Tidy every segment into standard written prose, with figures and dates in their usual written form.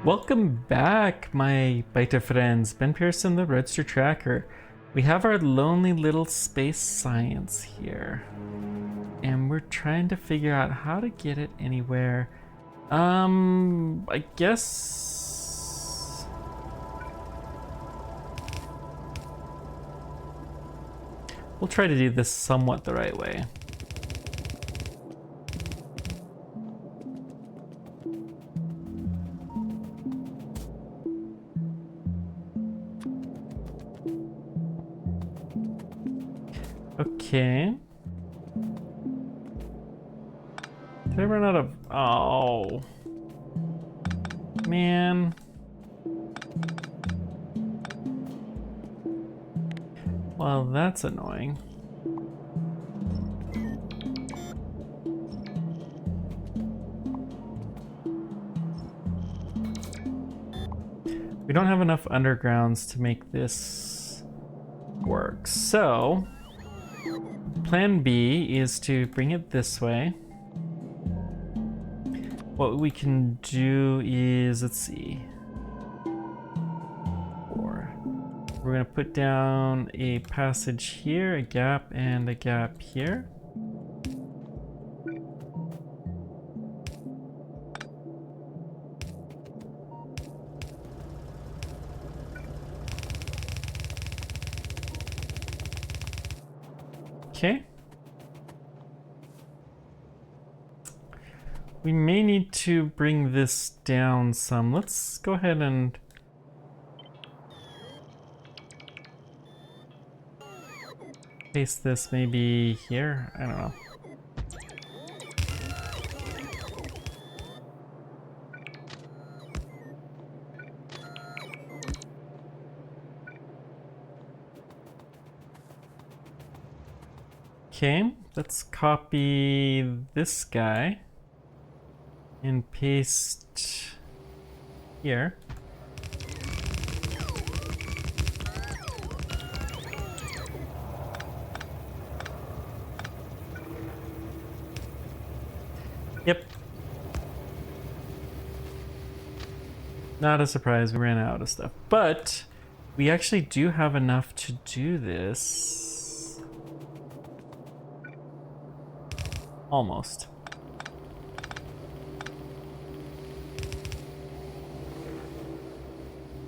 Welcome back, my beta friends. Ben Pearson, the Roadster Tracker. We have our lonely little space science here. And we're trying to figure out how to get it anywhere. I guess... we'll try to do this somewhat the right way. Okay. Did I run out of... oh. Man. Well, that's annoying. We don't have enough undergrounds to make this work. So... plan B is to bring it this way. What we can do is, let's see. We're gonna put down a passage here, a gap, and a gap here. Okay. We may need to bring this down some. Let's go ahead and paste this maybe here. I don't know. Okay, let's copy this guy and paste here. Yep. Not a surprise, we ran out of stuff. But we actually do have enough to do this. Almost.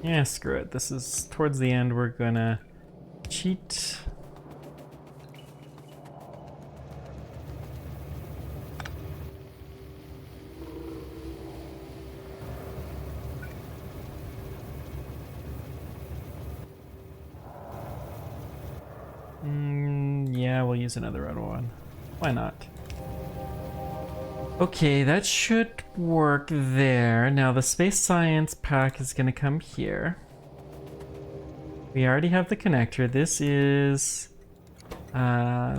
Yeah, screw it. This is towards the end. We're gonna cheat. Yeah, we'll use another red one. Why not? Okay, that should work there. Now the space science pack is gonna come here. We already have the connector. This is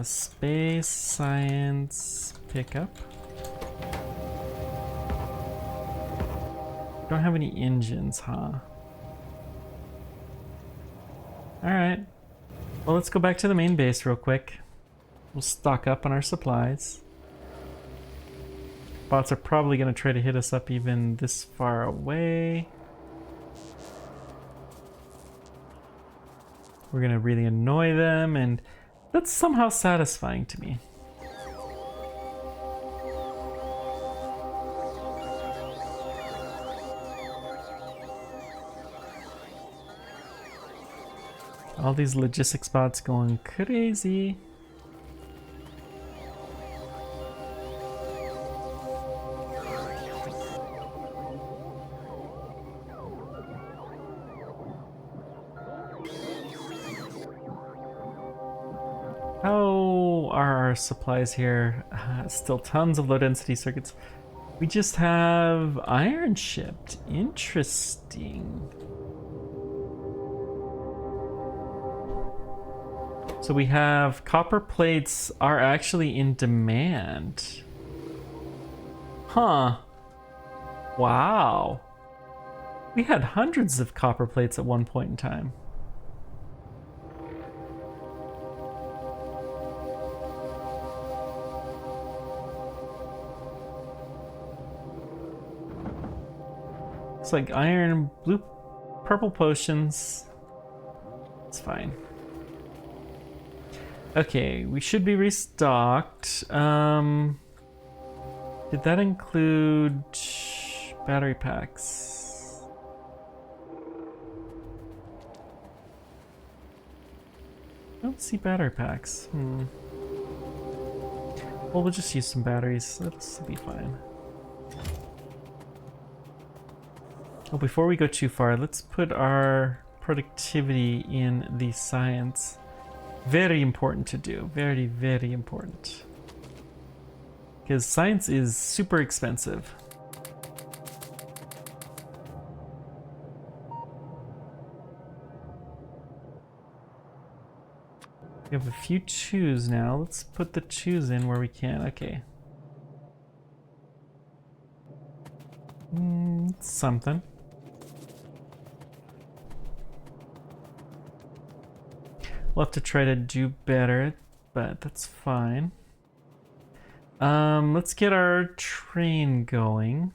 space science pickup. Don't have any engines, huh? Alright. Well, let's go back to the main base real quick. We'll stock up on our supplies. Bots are probably going to try to hit us up even this far away. We're going to really annoy them, and that's somehow satisfying to me. All these logistics bots going crazy. How are our supplies here? Still tons of low density circuits. We just have iron shipped. Interesting. So we have copper plates are actually in demand. Huh. Wow. We had hundreds of copper plates at one point in time. Looks like iron, blue, purple potions. It's fine. Okay, we should be restocked. Did that include battery packs? I don't see battery packs. Well, we'll just use some batteries. That'll be fine. Oh, before we go too far, let's put our productivity in the science. Very important to do. Very, very important. Because science is super expensive. We have a few twos now. Let's put the twos in where we can. Okay. Something. We'll have to try to do better, but that's fine. Let's get our train going.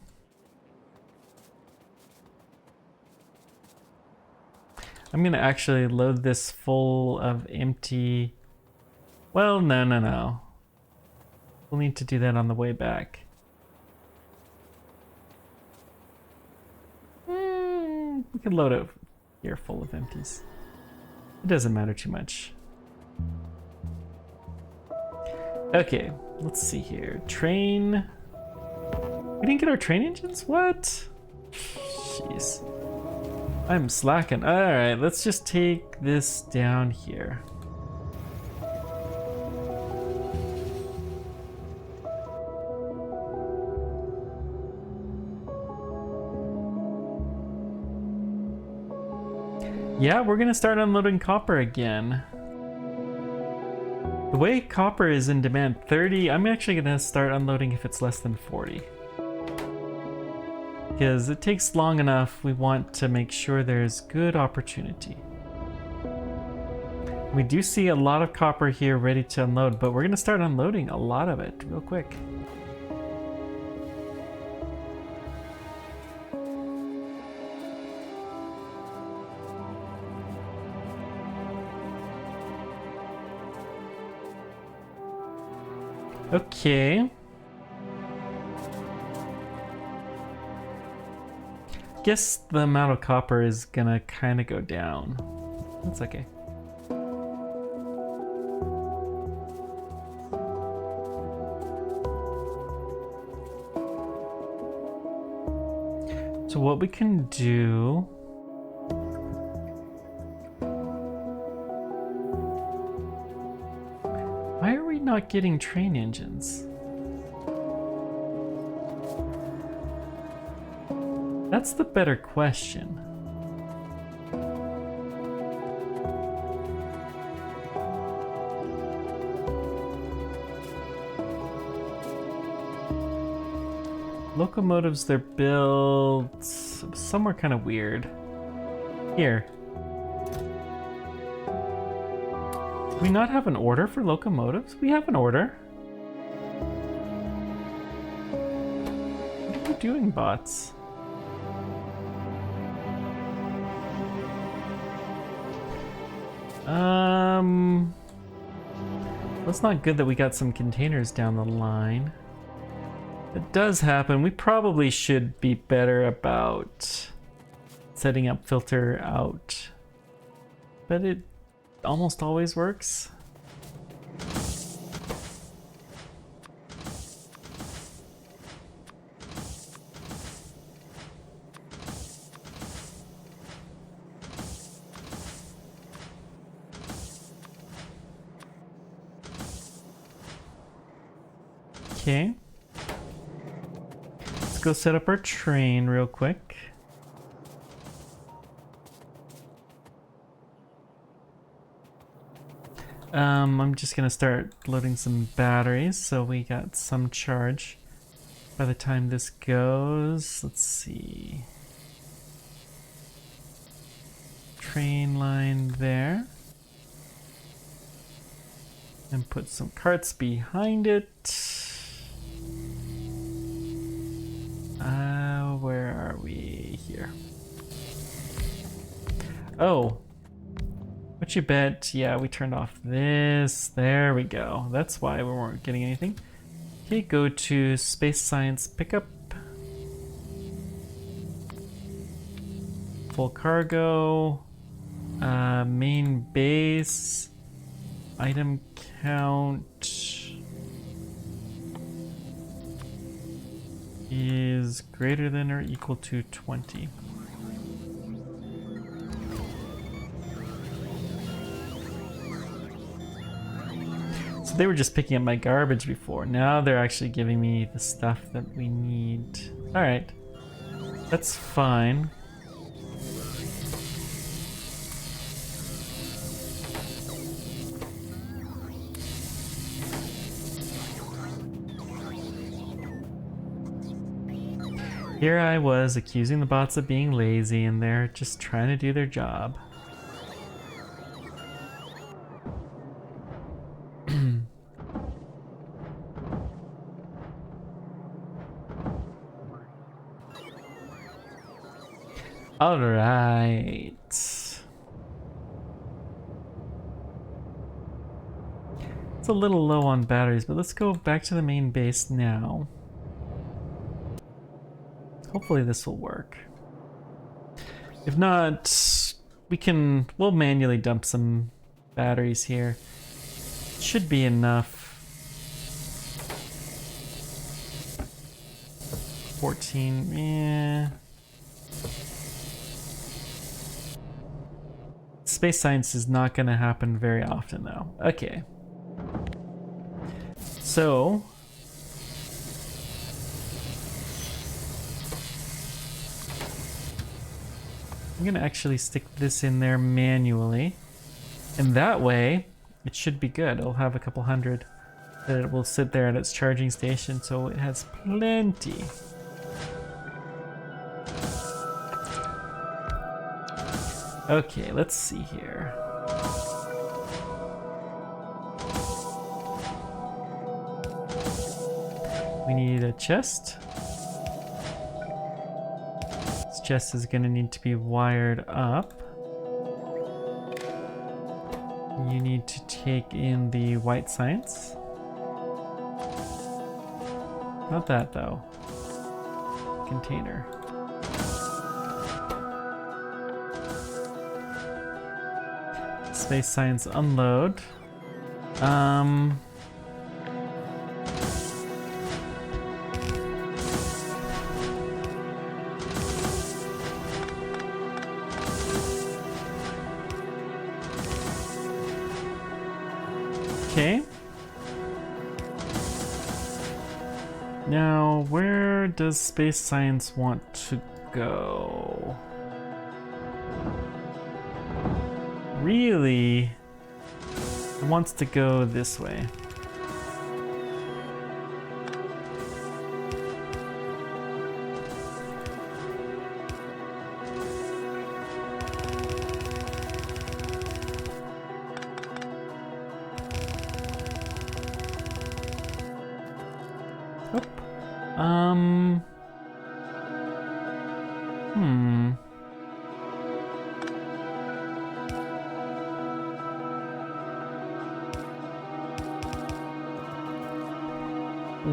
I'm gonna actually load this full of empty... Well, no. We'll need to do that on the way back. We can load it here full of empties. It doesn't matter too much. Okay, let's see here. Train. We didn't get our train engines? What? Jeez. I'm slacking. Alright, let's just take this down here. Yeah, we're gonna start unloading copper again. The way copper is in demand, 30, I'm actually gonna start unloading if it's less than 40. Because it takes long enough, we want to make sure there's good opportunity. We do see a lot of copper here ready to unload, but we're gonna start unloading a lot of it real quick. Okay. Guess the amount of copper is gonna kind of go down. That's okay. So what we can do... Why are we not getting train engines? That's the better question. Locomotives, they're built somewhere kind of weird. Here. Do we not have an order for locomotives? We have an order. What are you doing, bots? That's not good that we got some containers down the line. It does happen. We probably should be better about setting up filter out, but it almost always works. Okay. Let's go set up our train real quick. I'm just gonna start loading some batteries so we got some charge by the time this goes. Let's see. Train line there. And put some carts behind it. Where are we here? here. Oh, what you bet? Yeah, we turned off this. There we go. That's why we weren't getting anything. Okay, go to space science pickup. Full cargo. Main base. Item count is greater than or equal to 20. So they were just picking up my garbage before. Now they're actually giving me the stuff that we need. All right, that's fine. Here I was accusing the bots of being lazy, and they're just trying to do their job. All right. It's a little low on batteries, but let's go back to the main base now. Hopefully this will work. If not, we'll manually dump some batteries here. Should be enough. 14, yeah. Space science is not gonna happen very often though. Okay. So, I'm gonna actually stick this in there manually, and that way it should be good. It'll have a couple hundred that it will sit there at its charging station, so it has plenty. Okay, let's see here. We need a chest. Chest is gonna need to be wired up. You need to take in the white science. Not that though. Container. Space science unload. Okay. Now, where does space science want to go? Really, it wants to go this way.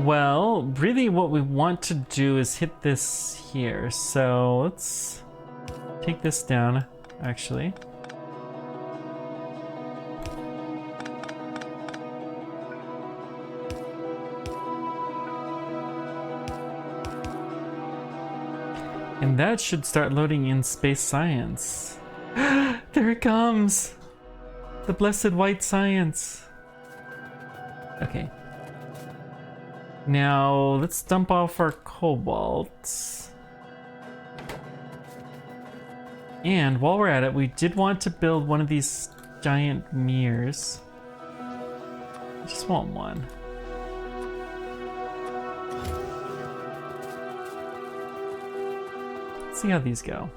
Well, really what we want to do is hit this here. So let's take this down, actually. And that should start loading in space science. There it comes! The blessed white science. Okay. Now, let's dump off our cobalt. And while we're at it, we did want to build one of these giant mirrors. I just want one. Let's see how these go.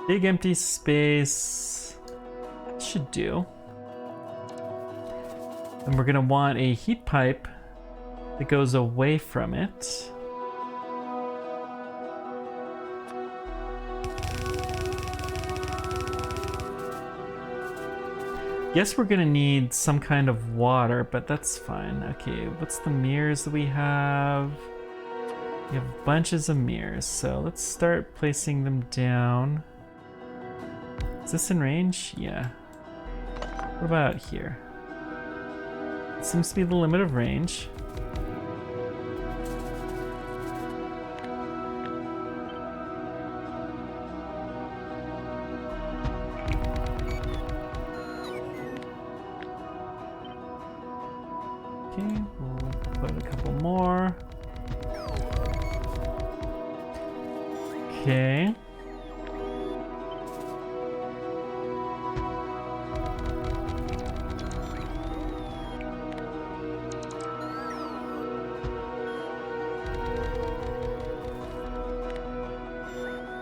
Big empty space. Should do. And we're gonna want a heat pipe that goes away from it. Guess we're gonna need some kind of water, but that's fine. Okay, what's the mirrors that we have? We have bunches of mirrors, so let's start placing them down. Is this in range? Yeah. What about here? It seems to be the limit of range. Okay, we'll put a couple more. Okay.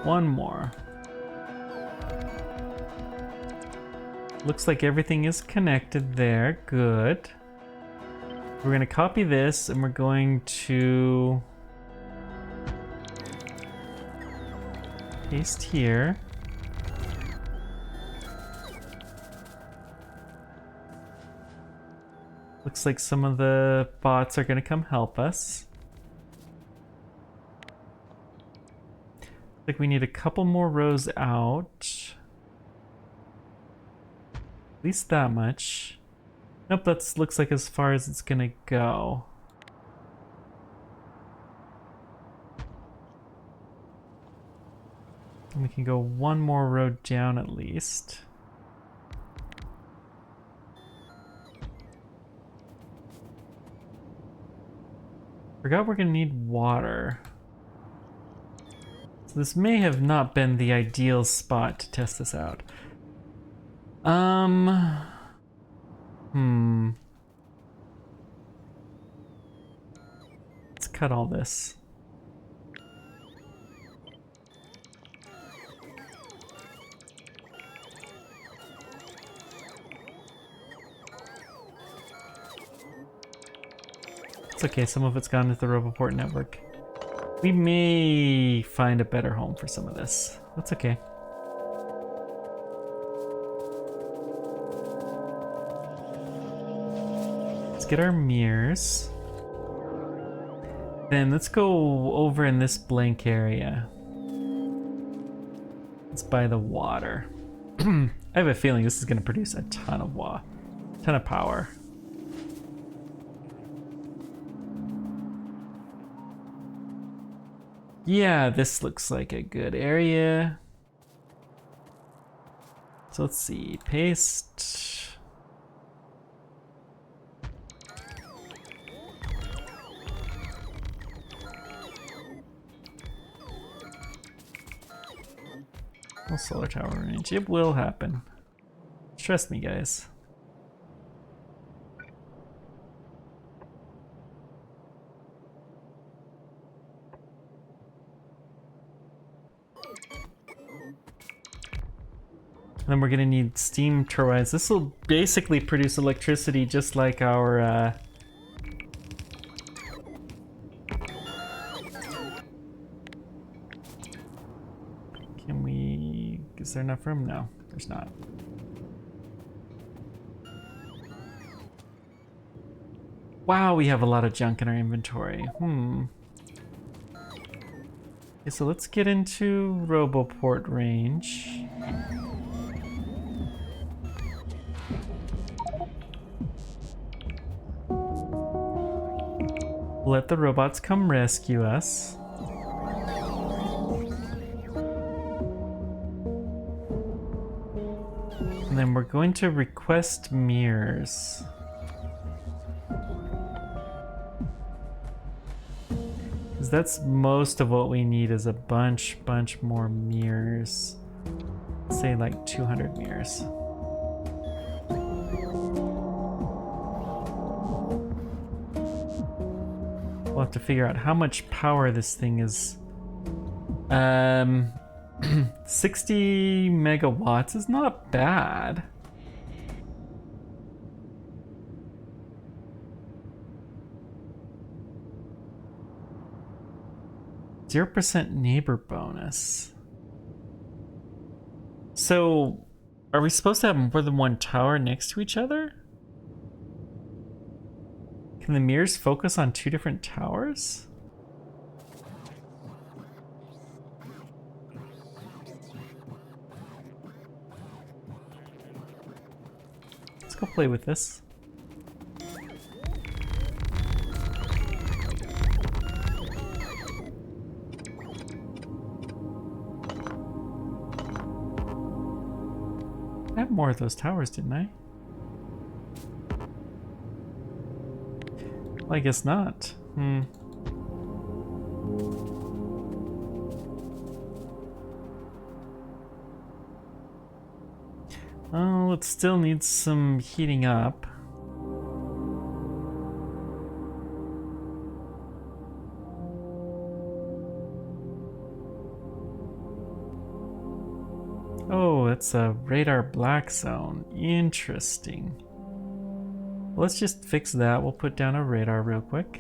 One more. Looks like everything is connected there. Good. We're going to copy this and we're going to paste here. Looks like some of the bots are going to come help us. Like we need a couple more rows out. At least that much. Nope, that looks like as far as it's gonna go. And we can go one more row down at least. Forgot we're gonna need water. So this may have not been the ideal spot to test this out. Let's cut all this. It's okay, some of it's gone into the Roboport network. We may find a better home for some of this. That's okay. Let's get our mirrors. Then let's go over in this blank area. It's by the water. I have a feeling this is going to produce a ton of power. Yeah, this looks like a good area. So let's see, paste. Well, solar tower range, it will happen. Trust me, guys. Then we're gonna need steam turbines. This will basically produce electricity just like our Can we... is there enough room? No, there's not. Wow, we have a lot of junk in our inventory. Okay, so let's get into Roboport range. Let the robots come rescue us. And then we're going to request mirrors. Because that's most of what we need is a bunch more mirrors. Say like 200 mirrors. We'll have to figure out how much power this thing is. 60 megawatts is not bad. 0% neighbor bonus. So, are we supposed to have more than one tower next to each other? Can the mirrors focus on 2 different towers? Let's go play with this. I have more of those towers, didn't I? Well, I guess not. Oh, it still needs some heating up. Oh, it's a radar black zone. Interesting. Let's just fix that. We'll put down a radar real quick.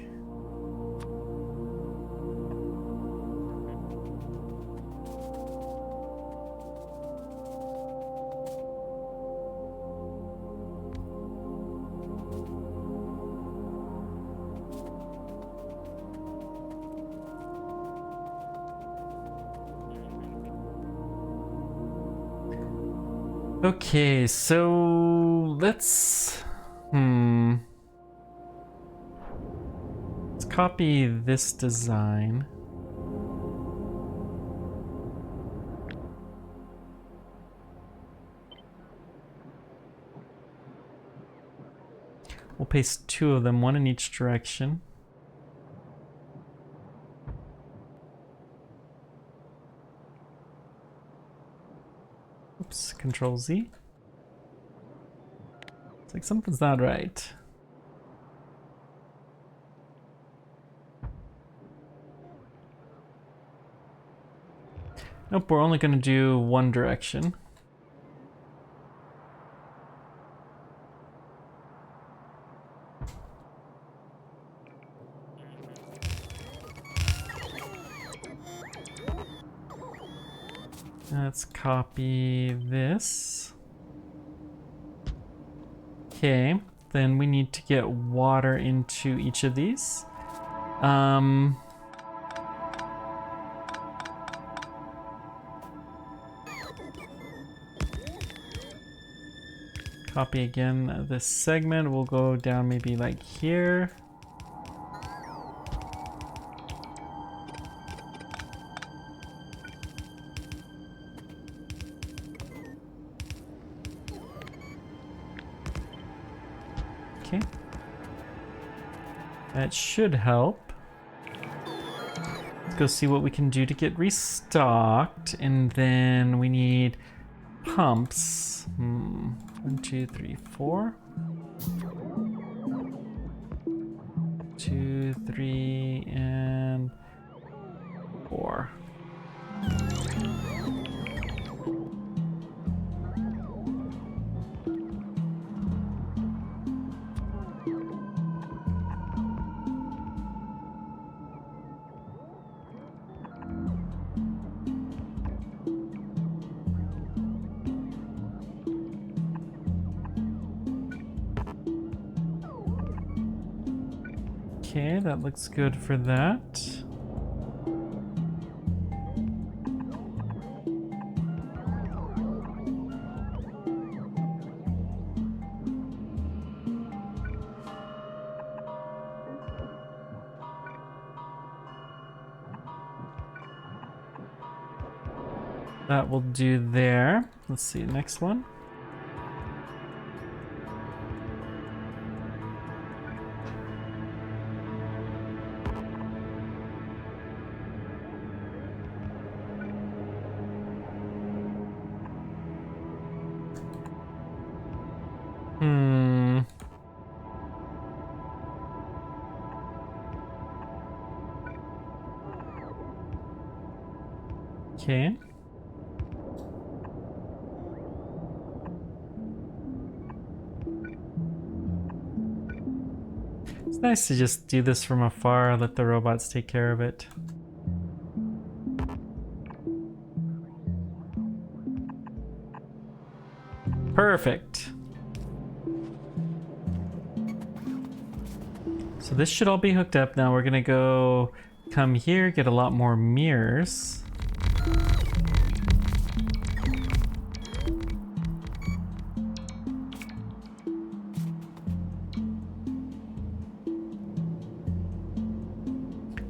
Okay, so let's copy this design. We'll paste 2 of them, 1 in each direction. Oops, Control Z. It's like something's not right. Nope, we're only going to do 1 direction. Let's copy this. Okay, then we need to get water into each of these. Copy again this segment. We'll go down maybe like here. Okay. That should help. Let's go see what we can do to get restocked. And then we need pumps. 1, 2, 3, 4. 2, 3, and 4. Okay, that looks good for that. That will do there. Let's see, next one. Okay. It's nice to just do this from afar, let the robots take care of it. Perfect. So this should all be hooked up. Now we're gonna go come here, get a lot more mirrors.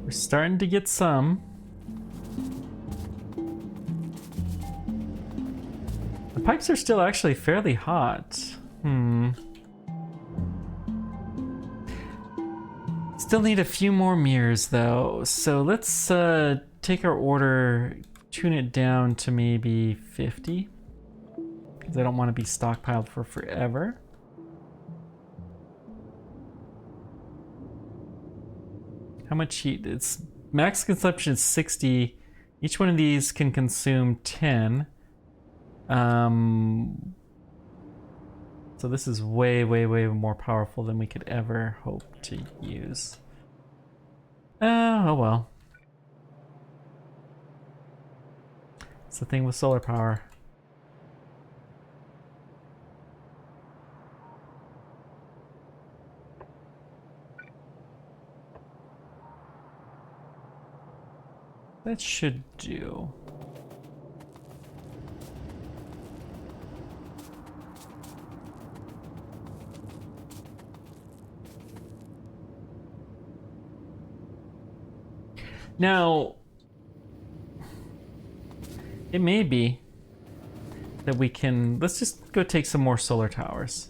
We're starting to get some. The pipes are still actually fairly hot. Still need a few more mirrors though. So let's take our order, tune it down to maybe 50. Because I don't want to be stockpiled for forever. How much heat? Its max consumption is 60. Each one of these can consume 10. So this is way, way, way more powerful than we could ever hope to use. Oh well. It's the thing with solar power. That should do. Now, it may be that we can, let's just go take some more solar towers.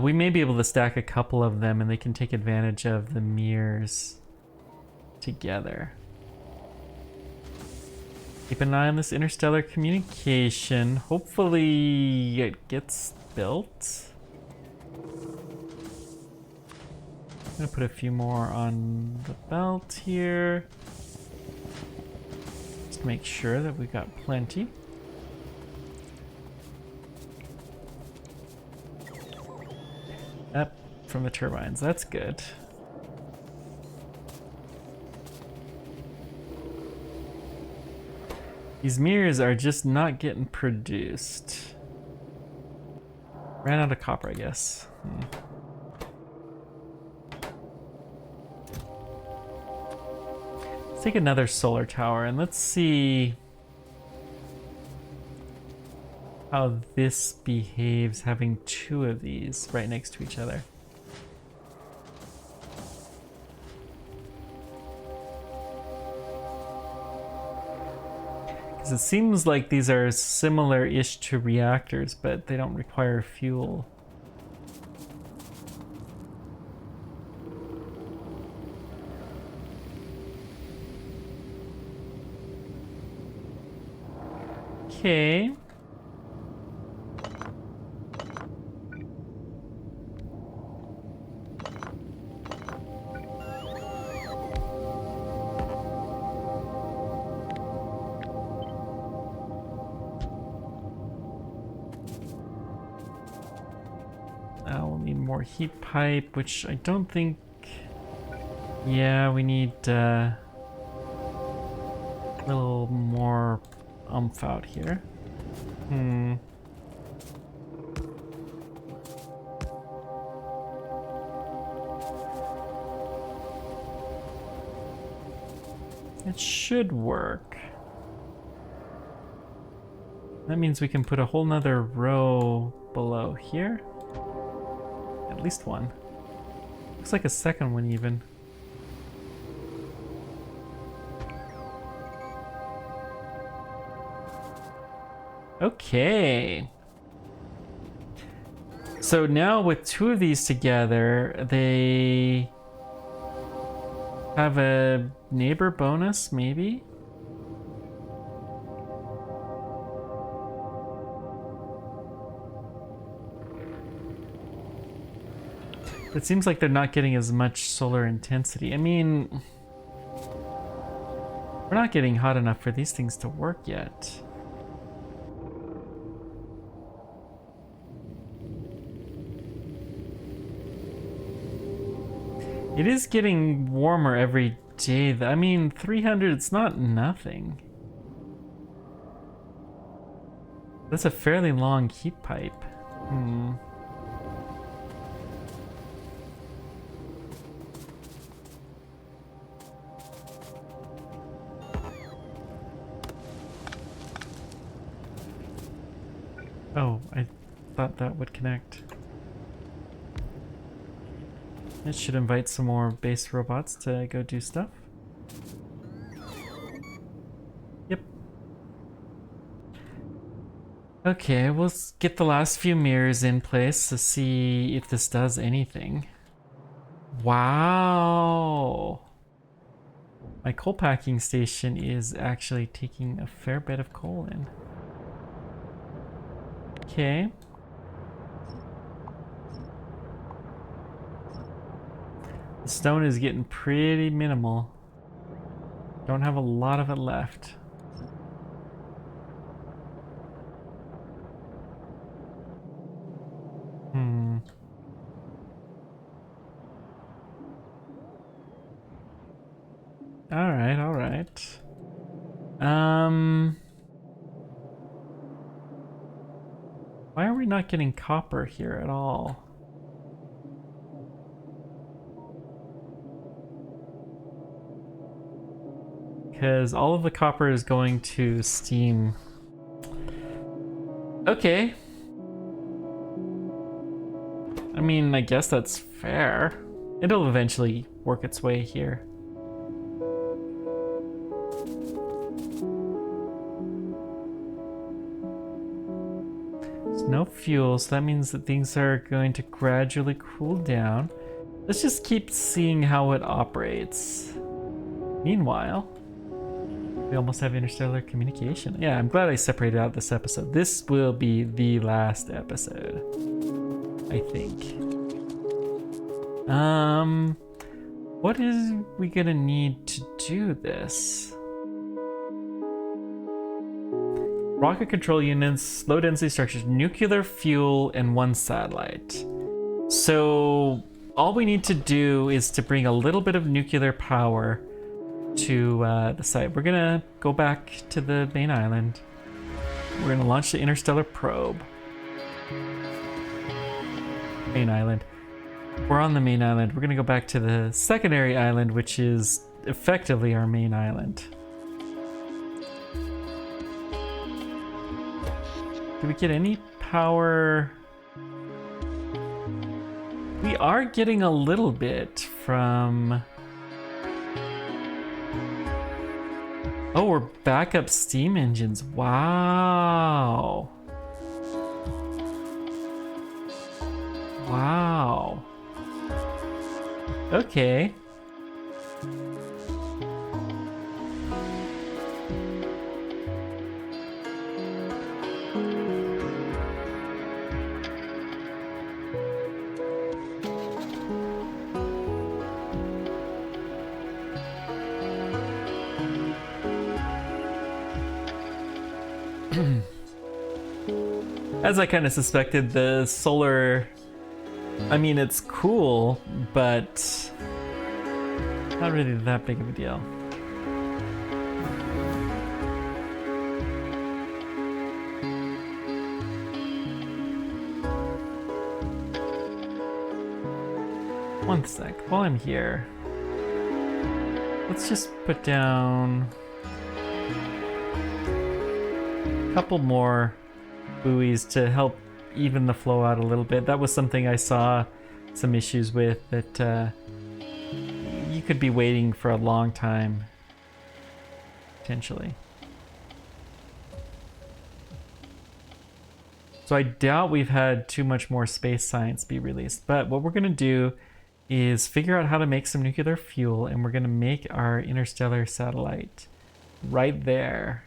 We may be able to stack a couple of them and they can take advantage of the mirrors together. Keep an eye on this interstellar communication. Hopefully it gets built. I'm gonna put a few more on the belt here. Just to make sure that we've got plenty. Up from the turbines, that's good. These mirrors are just not getting produced. Ran out of copper, I guess. Let's take another solar tower and let's see how this behaves having two of these right next to each other. Because it seems like these are similar-ish to reactors, but they don't require fuel. Okay. We'll need more heat pipe, which I don't think... Yeah, we need a little more oomph out here. It should work. That means we can put a whole nother row below here. At least one. Looks like a second one even. Okay. So now with two of these together, they have a neighbor bonus, maybe? It seems like they're not getting as much solar intensity. I mean, we're not getting hot enough for these things to work yet. It is getting warmer every day. I mean, 300, it's not nothing. That's a fairly long heat pipe. Hmm. Oh, I thought that would connect. It should invite some more base robots to go do stuff. Yep. Okay, we'll get the last few mirrors in place to see if this does anything. Wow! My coal packing station is actually taking a fair bit of coal in. Okay. The stone is getting pretty minimal. Don't have a lot of it left. Hmm. Alright, alright. Why are we not getting copper here at all? Because all of the copper is going to steam. Okay. I mean, I guess that's fair. It'll eventually work its way here. There's no fuel, so that means that things are going to gradually cool down. Let's just keep seeing how it operates. Meanwhile, we almost have interstellar communication. Yeah, I'm glad I separated out this episode. This will be the last episode, I think. What is we gonna need to do this? Rocket control units, low density structures, nuclear fuel, and 1 satellite. So all we need to do is to bring a little bit of nuclear power to the site. We're gonna go back to the main island. We're gonna launch the interstellar probe. Main island. We're on the main island. We're gonna go back to the secondary island, which is effectively our main island. Do we get any power? We are getting a little bit from... Oh, we're backup steam engines. Wow. Wow. Okay. As I kind of suspected, the solar... I mean, it's cool, but not really that big of a deal. One sec, while I'm here, let's just put down a couple more buoys to help even the flow out a little bit. That was something I saw some issues with, that you could be waiting for a long time, potentially. So I doubt we've had too much more space science be released, but what we're gonna do is figure out how to make some nuclear fuel, and we're gonna make our interstellar satellite right there.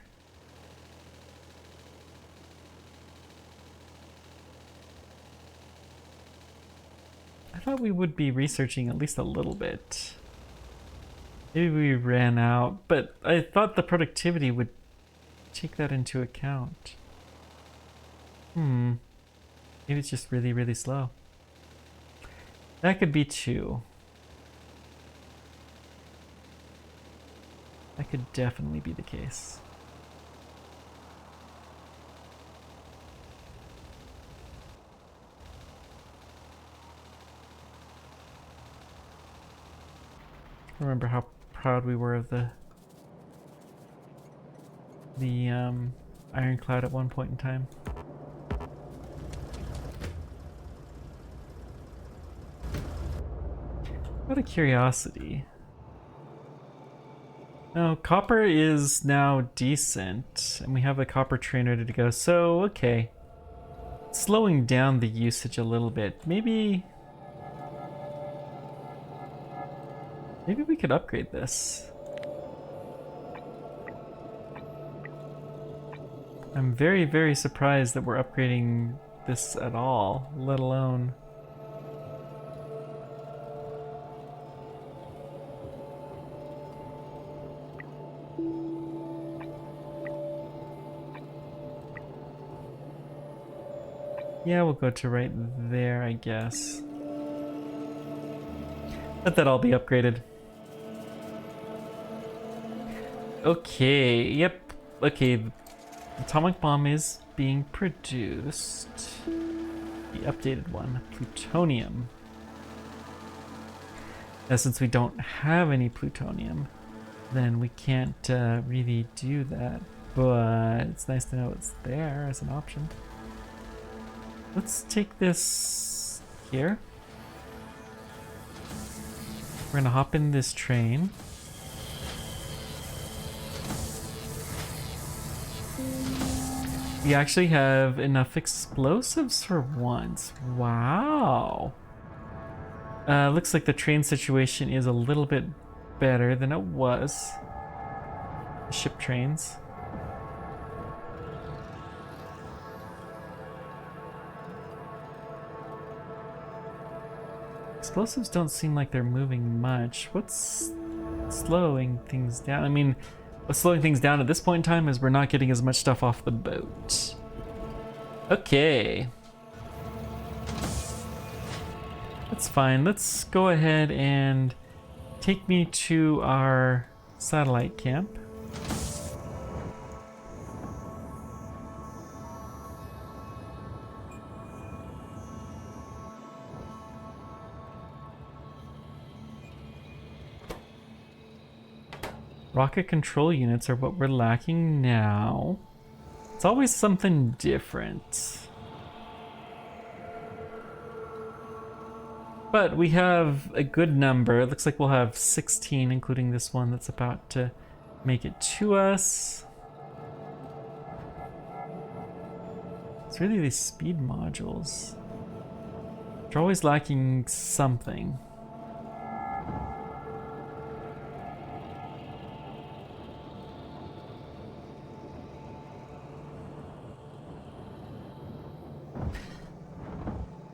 I thought we would be researching at least a little bit. Maybe we ran out, but I thought the productivity would take that into account. Maybe it's just really, really slow. That could be too. That could definitely be the case. remember how proud we were of the ironclad at one point in time. Out of curiosity. No, copper is now decent, and we have a copper train ready to go, so okay. Slowing down the usage a little bit. Maybe we could upgrade this. I'm very, very surprised that we're upgrading this at all, let alone... Yeah, we'll go to right there, I guess. Let that all be upgraded. Okay, yep. Okay, the atomic bomb is being produced. The updated one, plutonium. Now, since we don't have any plutonium, then we can't really do that. But it's nice to know it's there as an option. Let's take this here. We're gonna hop in this train. We actually have enough explosives for once. Wow. Looks like the train situation is a little bit better than it was. The ship trains. Explosives don't seem like they're moving much. What's slowing things down? I mean, what's slowing things down at this point in time is we're not getting as much stuff off the boat. Okay. That's fine. Let's go ahead and take me to our satellite camp. Rocket control units are what we're lacking now. It's always something different. But we have a good number. It looks like we'll have 16, including this one that's about to make it to us. It's really these speed modules. They're always lacking something.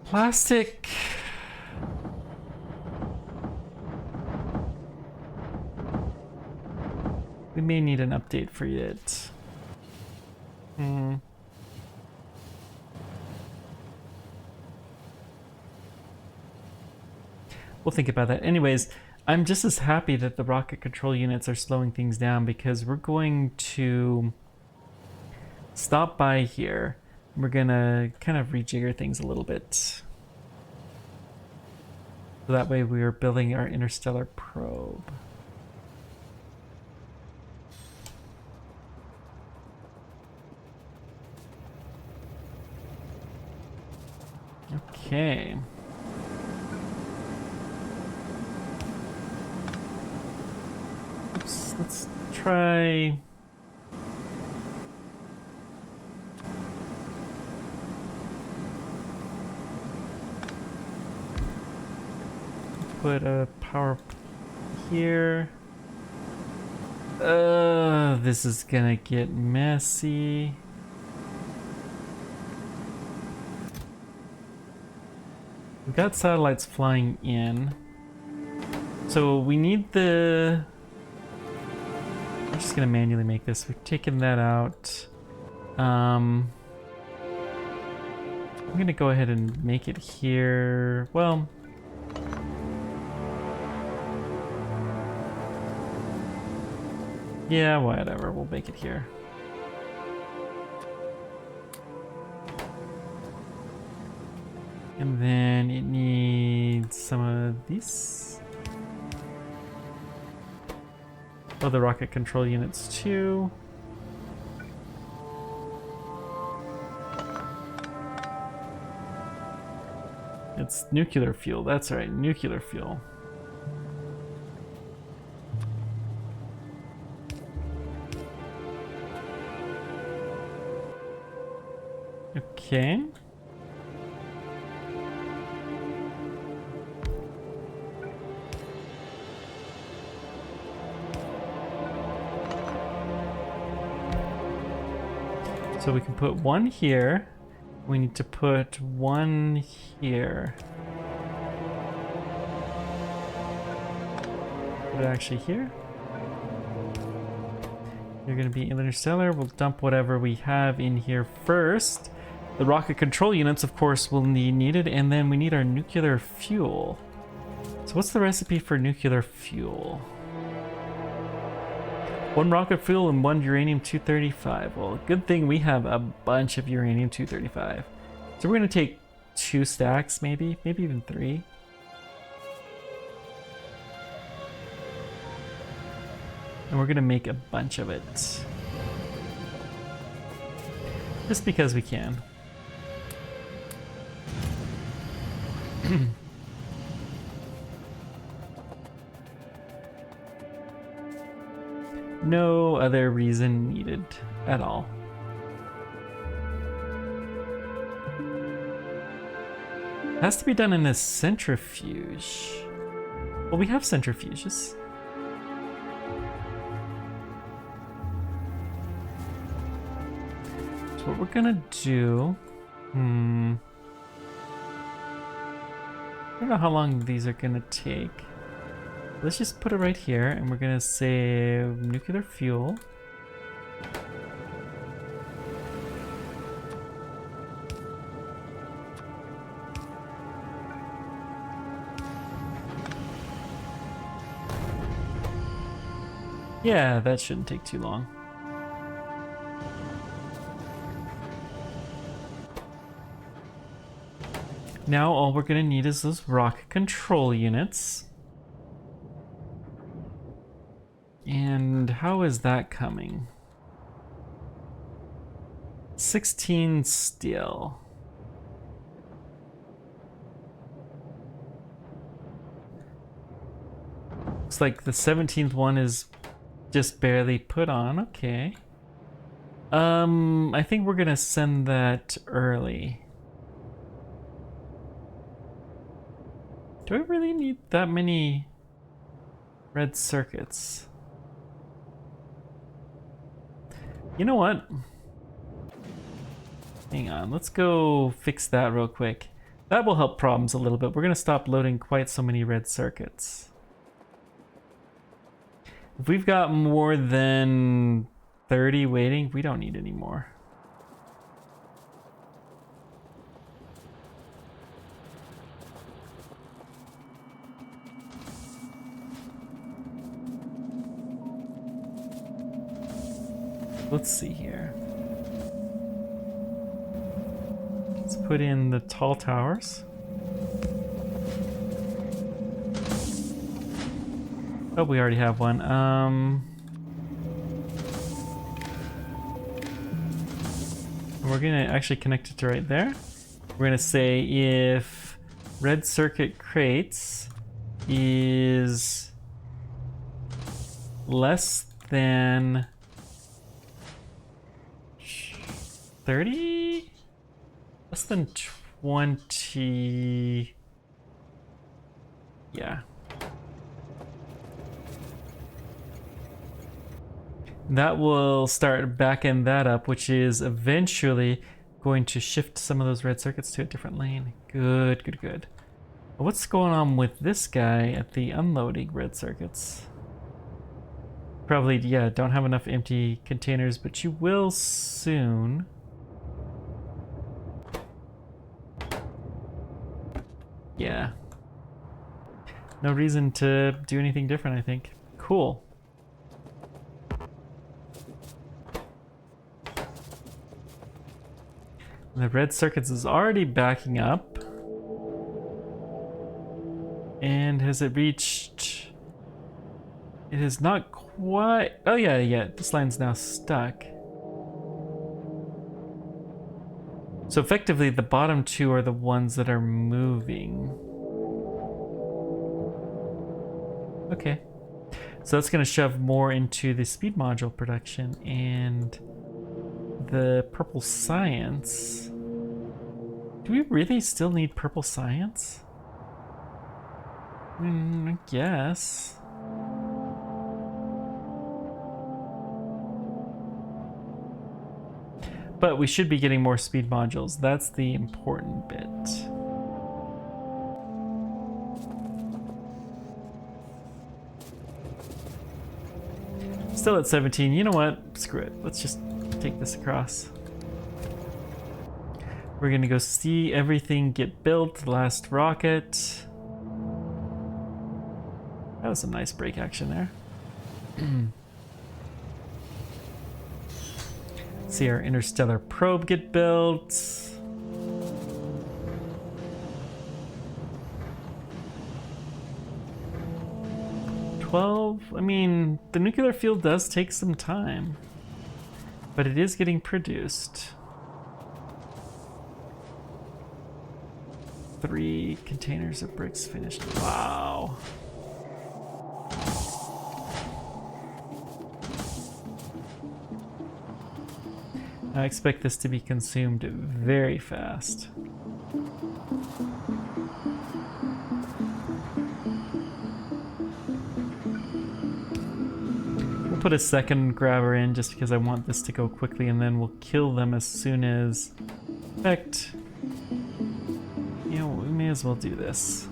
Plastic. We may need an update for it. We'll think about that. Anyways, I'm just as happy that the rocket control units are slowing things down because we're going to stop by here. We're gonna kind of rejigger things a little bit. So that way we are building our interstellar probe. Okay. Oops, let's try... Put a power here. This is gonna get messy. We've got satellites flying in. So we need the... I'm just gonna manually make this. We've taken that out. I'm gonna go ahead and make it here. Well... yeah, whatever. We'll make it here. And then it needs some of these. Oh, the rocket control units too. It's nuclear fuel, that's right, nuclear fuel. Okay. So we can put one here. We need to put one here. Put it actually here. You're gonna be interstellar. We'll dump whatever we have in here first. The rocket control units, of course, will be needed, and then we need our nuclear fuel. So what's the recipe for nuclear fuel? 1 rocket fuel and 1 uranium-235. Well, good thing we have a bunch of uranium-235. So we're gonna take 2 stacks, maybe even 3. And we're gonna make a bunch of it. Just because we can. No other reason needed at all. It has to be done in a centrifuge. Well, we have centrifuges. So what we're gonna do... I don't know how long these are gonna take. Let's just put it right here, and we're gonna say nuclear fuel. Yeah, that shouldn't take too long. Now all we're gonna need is those rocket control units. And how is that coming? 16 steel. Looks like the 17th one is just barely put on. Okay. I think we're gonna send that early. Do I really need that many red circuits? You know what? Hang on, let's go fix that real quick. That will help problems a little bit. We're gonna stop loading quite so many red circuits. If we've got more than 30 waiting, we don't need any more. Let's see here. Let's put in the tall towers. Oh, we already have one. We're gonna actually connect it to right there. We're gonna say if red circuit crates is less than 30? Less than 20. Yeah. That will start backing that up, which is eventually going to shift some of those red circuits to a different lane. Good, good, good. What's going on with this guy at the unloading red circuits? Probably, yeah, don't have enough empty containers, but you will soon. Yeah. No reason to do anything different, I think. Cool. The red circuits is already backing up. And has it reached It is not quite... Oh yeah, yeah, this line's now stuck. So effectively, the bottom two are the ones that are moving. Okay. So that's going to shove more into the speed module production and the purple science. Do we really still need purple science? I guess. But we should be getting more speed modules. That's the important bit. Still at 17. You know what? Screw it. Let's just take this across. We're gonna go see everything get built. The last rocket. That was some nice brake action there. See our interstellar probe get built. I mean, the nuclear fuel does take some time, but it is getting produced. 3 containers of bricks finished. Wow. I expect this to be consumed very fast. We'll put a second grabber in just because I want this to go quickly, and then we'll kill them as soon as... In fact, you know, we may as well do this.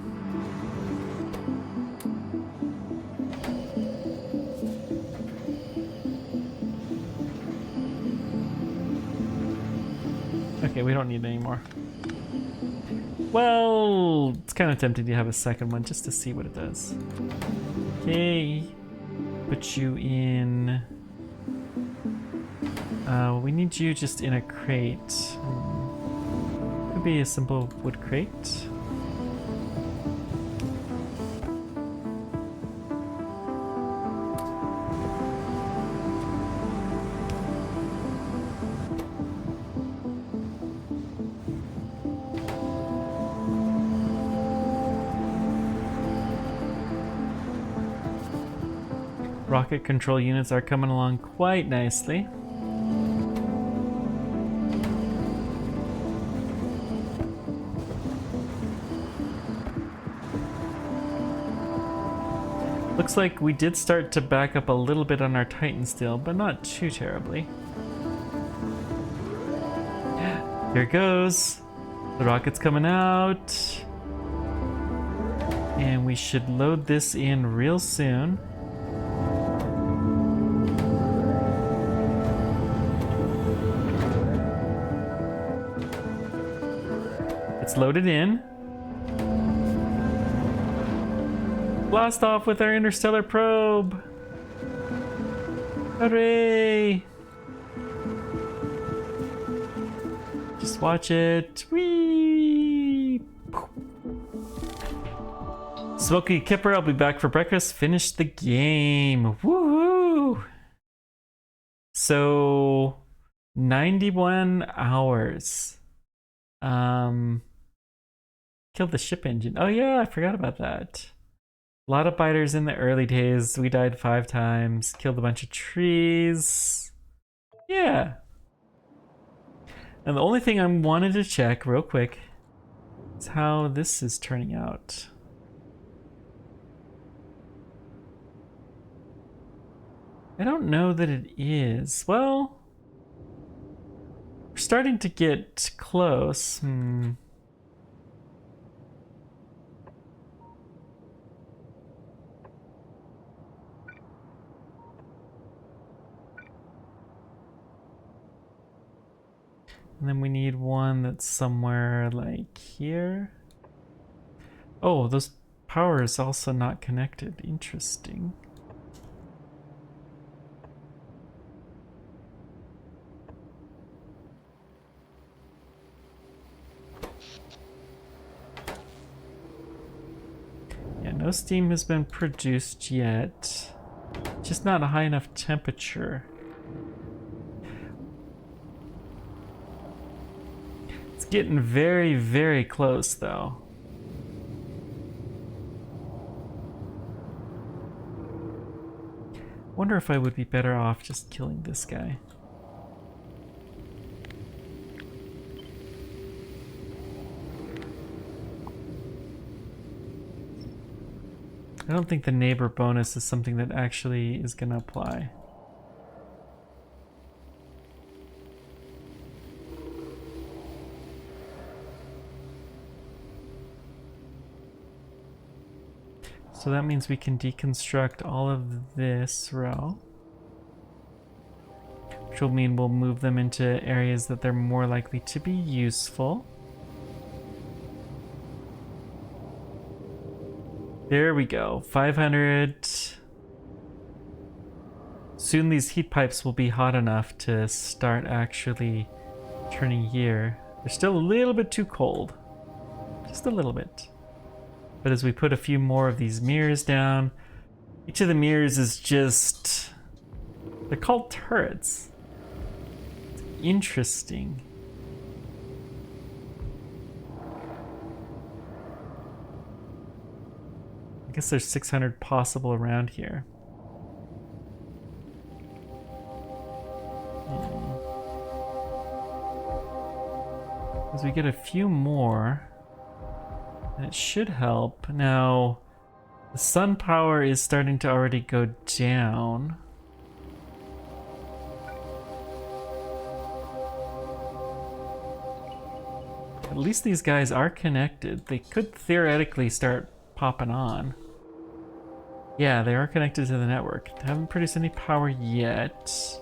Okay, we don't need any more. Well, it's kind of tempting to have a second one just to see what it does. Okay, put you in... we need you just in a crate. Could be a simple wood crate. Rocket control units are coming along quite nicely. Looks like we did start to back up a little bit on our Titan still, but not too terribly. Here it goes. The rocket's coming out. And we should load this in real soon. It's loaded in. Blast off with our interstellar probe. Hooray! Just watch it. Whee! Smokey Kipper, I'll be back for breakfast. Finish the game. Woohoo! So 91 hours. Killed the ship engine. Oh yeah, I forgot about that. A lot of biters in the early days. We died 5 times. Killed a bunch of trees. Yeah. And the only thing I wanted to check real quick is how this is turning out. I don't know that it is. Well, we're starting to get close. And then we need one that's somewhere like here. Oh, those power is also not connected. Interesting. Yeah, no steam has been produced yet. just not a high enough temperature. It's getting very, very close though. Wonder if I would be better off just killing this guy. I don't think the neighbor bonus is something that actually is going to apply. So that means we can deconstruct all of this row, which will mean we'll move them into areas that they're more likely to be useful. There we go, 500. Soon these heat pipes will be hot enough to start actually turning here. They're still a little bit too cold, just a little bit. But as we put a few more of these mirrors down, each of the mirrors is just, they're called turrets. It's interesting. I guess there's 600 possible around here. As we get a few more, it should help. Now, the sun power is starting to already go down. At least these guys are connected. They could theoretically start popping on. Yeah, they are connected to the network. They haven't produced any power yet.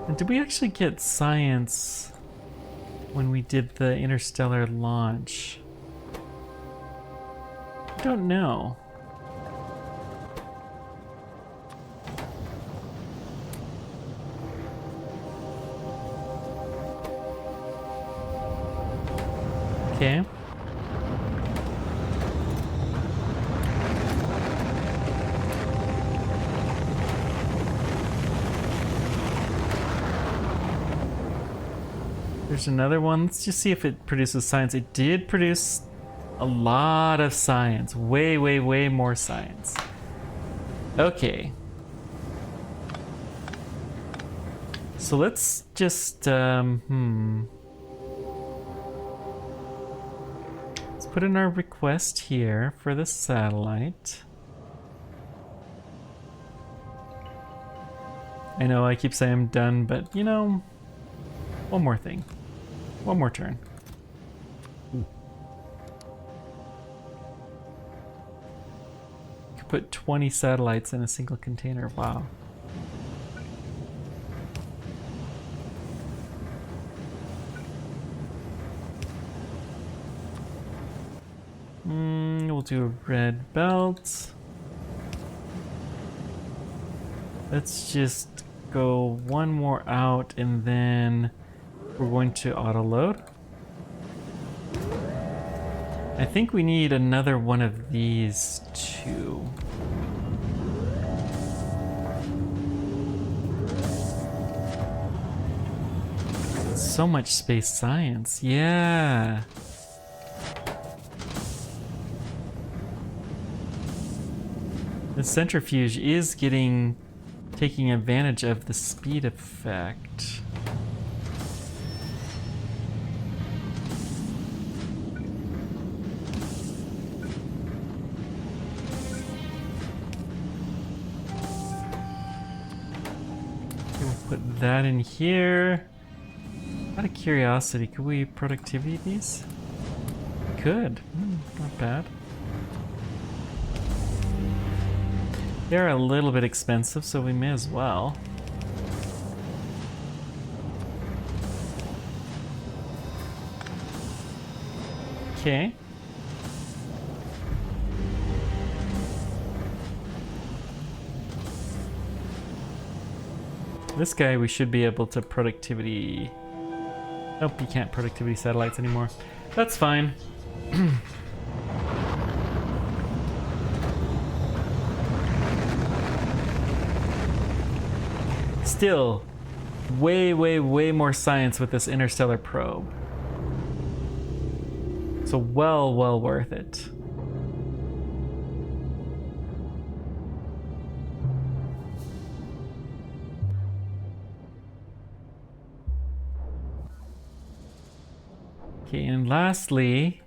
And did we actually get science when we did the interstellar launch? I don't know. Okay. There's another one. Let's just see if it produces science. It did produce a lot of science. Way, way, way more science. Okay. So let's just, let's put in our request here for the satellite. I know I keep saying I'm done, but you know, one more thing. One more turn. Could put 20 satellites in a single container. Wow. We'll do a red belt. Let's just go one more out and then we're going to auto load. I think we need another one of these too. So much space science, yeah. The centrifuge is taking advantage of the speed effect. Okay, we'll put that in here. Out of curiosity, could we productivity these? We could. Not bad. They're a little bit expensive, so we may as well. Okay. This guy we should be able to productivity Nope, you can't productivity satellites anymore. That's fine. Still, way more science with this interstellar probe. So well worth it. Okay, and lastly,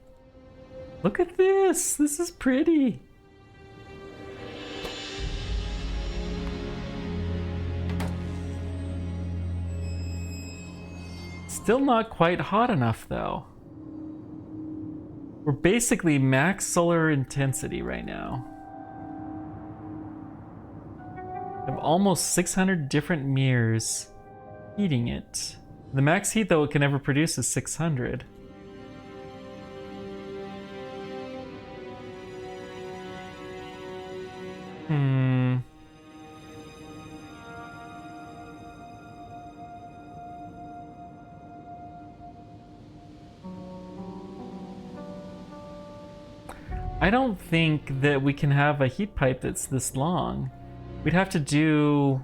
look at this. This is pretty. Still not quite hot enough though. We're basically max solar intensity right now. We have almost 600 different mirrors heating it. The max heat though it can ever produce is 600. I don't think that we can have a heat pipe that's this long. We'd have to do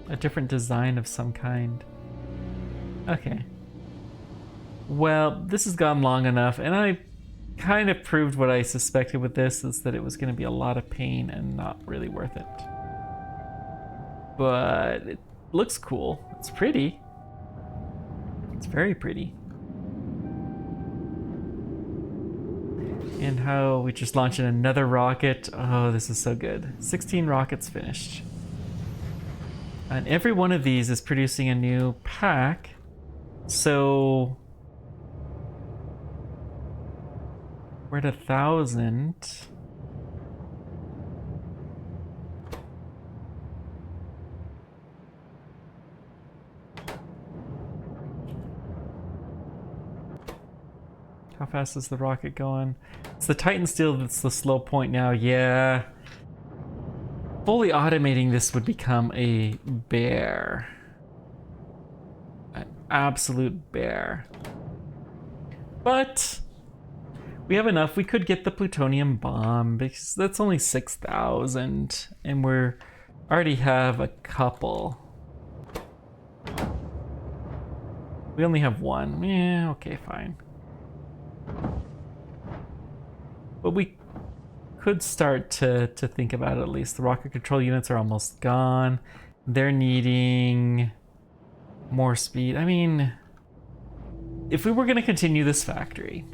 a different design of some kind. Okay. Well, this has gone long enough, and I kind of proved what I suspected with this, is that it was going to be a lot of pain and not really worth it. But it looks cool. It's pretty. It's very pretty. And how we just launched another rocket. Oh, this is so good. 16 rockets finished. And every one of these is producing a new pack. So we're at 1,000. How fast is the rocket going? It's the Titan steel that's the slow point now. Yeah. Fully automating this would become a bear. An absolute bear. But we have enough. We could get the plutonium bomb because that's only 6,000 and we're already have a couple. We only have one. Yeah, okay, fine. But we could start to think about it at least. The rocket control units are almost gone. They're needing more speed. I mean, if we were going to continue this factory,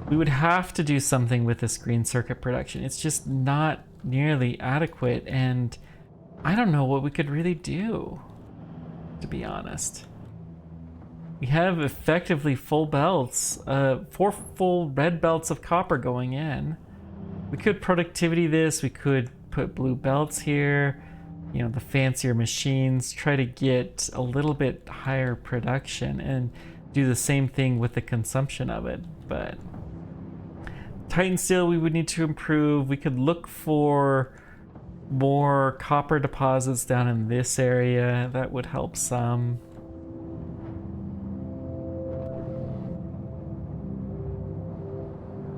we would have to do something with this green circuit production. It's just not nearly adequate, and I don't know what we could really do, to be honest. We have effectively full belts, 4 full red belts of copper going in. We could productivity this, we could put blue belts here, you know, the fancier machines, try to get a little bit higher production and do the same thing with the consumption of it. But Titan steel we would need to improve. We could look for more copper deposits down in this area. That would help some.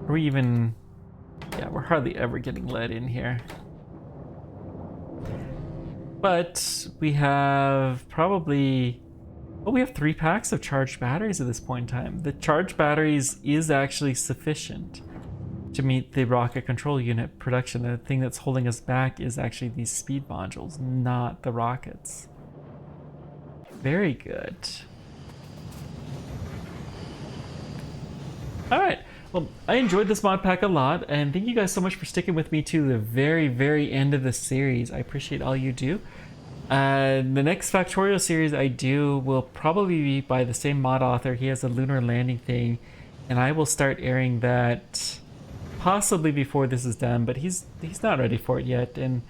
Or even, yeah, we're hardly ever getting lead in here. But we have probably, well, we have 3 packs of charged batteries at this point in time. The charged batteries is actually sufficient to meet the rocket control unit production. The thing that's holding us back is actually these speed modules, not the rockets. Very good. All right. Well, I enjoyed this mod pack a lot, and thank you guys so much for sticking with me to the very end of the series. I appreciate all you do. The next Factorio series I do will probably be by the same mod author. He has a lunar landing thing, and I will start airing that possibly before this is done, but he's not ready for it yet, and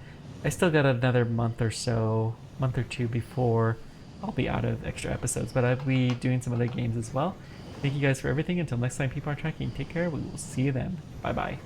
I still got another month or two before I'll be out of extra episodes, but I'll be doing some other games as well. Thank you guys for everything. Until next time, people are tracking. Take care. We will see you then. Bye bye.